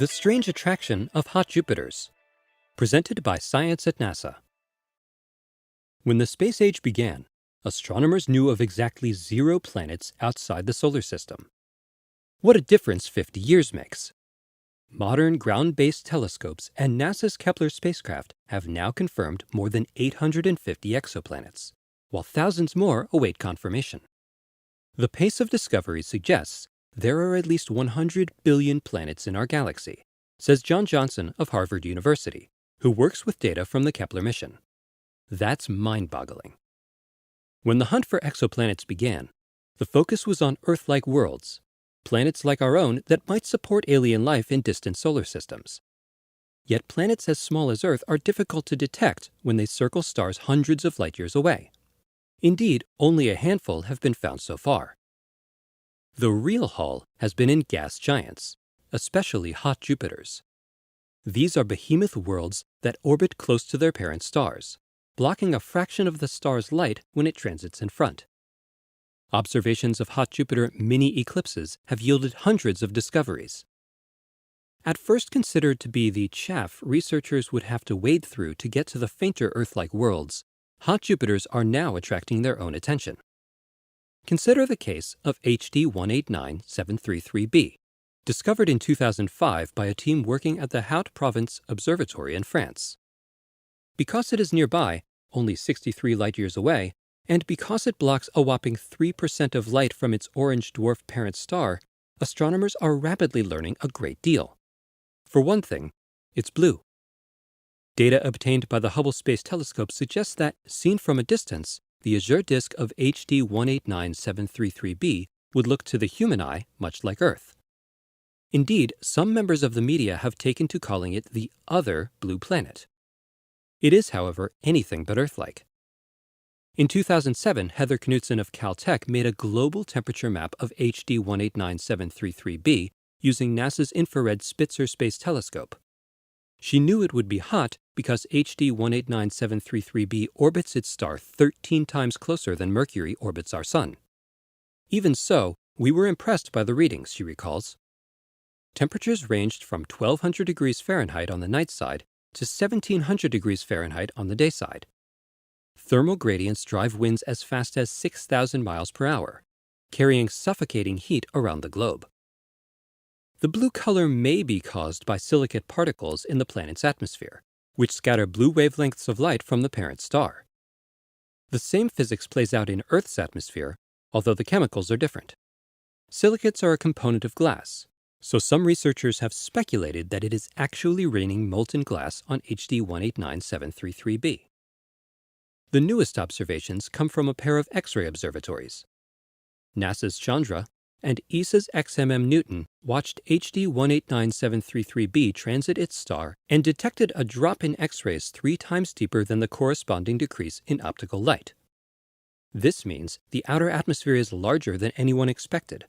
The Strange Attraction of Hot Jupiters, presented by Science at NASA. When the space age began, astronomers knew of exactly 0 planets outside the solar system. What a difference 50 years makes! Modern ground-based telescopes and NASA's Kepler spacecraft have now confirmed more than 850 exoplanets, while thousands more await confirmation. The pace of discovery suggests there are at least 100 billion planets in our galaxy, says John Johnson of Harvard University, who works with data from the Kepler mission. That's mind-boggling. When the hunt for exoplanets began, the focus was on Earth-like worlds, planets like our own that might support alien life in distant solar systems. Yet planets as small as Earth are difficult to detect when they circle stars hundreds of light years away. Indeed, only a handful have been found so far. The real haul has been in gas giants, especially hot Jupiters. These are behemoth worlds that orbit close to their parent stars, blocking a fraction of the star's light when it transits in front. Observations of hot Jupiter mini-eclipses have yielded hundreds of discoveries. At first considered to be the chaff researchers would have to wade through to get to the fainter Earth-like worlds, hot Jupiters are now attracting their own attention. Consider the case of HD 189733b, discovered in 2005 by a team working at the Haute Provence Observatory in France. Because it is nearby, only 63 light-years away, and because it blocks a whopping 3% of light from its orange dwarf parent star, astronomers are rapidly learning a great deal. For one thing, it's blue. Data obtained by the Hubble Space Telescope suggests that, seen from a distance, the azure disk of HD 189733b would look to the human eye much like Earth. Indeed, some members of the media have taken to calling it the other blue planet. It is, however, anything but Earth-like. In 2007, Heather Knutson of Caltech made a global temperature map of HD 189733b using NASA's infrared Spitzer Space Telescope. She knew it would be hot because HD 189733b orbits its star 13 times closer than Mercury orbits our Sun. Even so, we were impressed by the readings, she recalls. Temperatures ranged from 1200 degrees Fahrenheit on the night side to 1700 degrees Fahrenheit on the day side. Thermal gradients drive winds as fast as 6,000 miles per hour, carrying suffocating heat around the globe. The blue color may be caused by silicate particles in the planet's atmosphere, which scatter blue wavelengths of light from the parent star. The same physics plays out in Earth's atmosphere, although the chemicals are different. Silicates are a component of glass, so some researchers have speculated that it is actually raining molten glass on HD 189733b. The newest observations come from a pair of X-ray observatories. NASA's Chandra and ESA's XMM Newton watched HD 189733b transit its star and detected a drop in X-rays 3 times deeper than the corresponding decrease in optical light. This means the outer atmosphere is larger than anyone expected.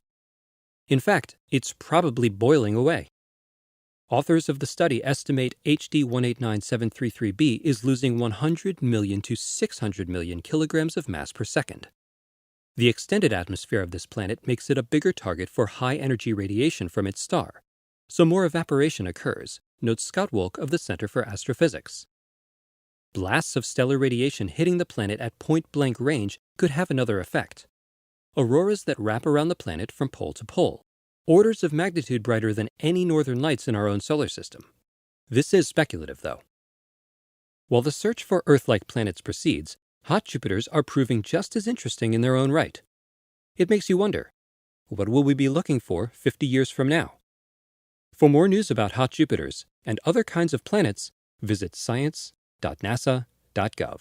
In fact, it's probably boiling away. Authors of the study estimate HD 189733b is losing 100 million to 600 million kilograms of mass per second. The extended atmosphere of this planet makes it a bigger target for high-energy radiation from its star, so more evaporation occurs, notes Scott Wolk of the Center for Astrophysics. Blasts of stellar radiation hitting the planet at point-blank range could have another effect. Auroras that wrap around the planet from pole to pole, orders of magnitude brighter than any northern lights in our own solar system. This is speculative, though. While the search for Earth-like planets proceeds, hot Jupiters are proving just as interesting in their own right. It makes you wonder, what will we be looking for 50 years from now? For more news about hot Jupiters and other kinds of planets, visit science.nasa.gov.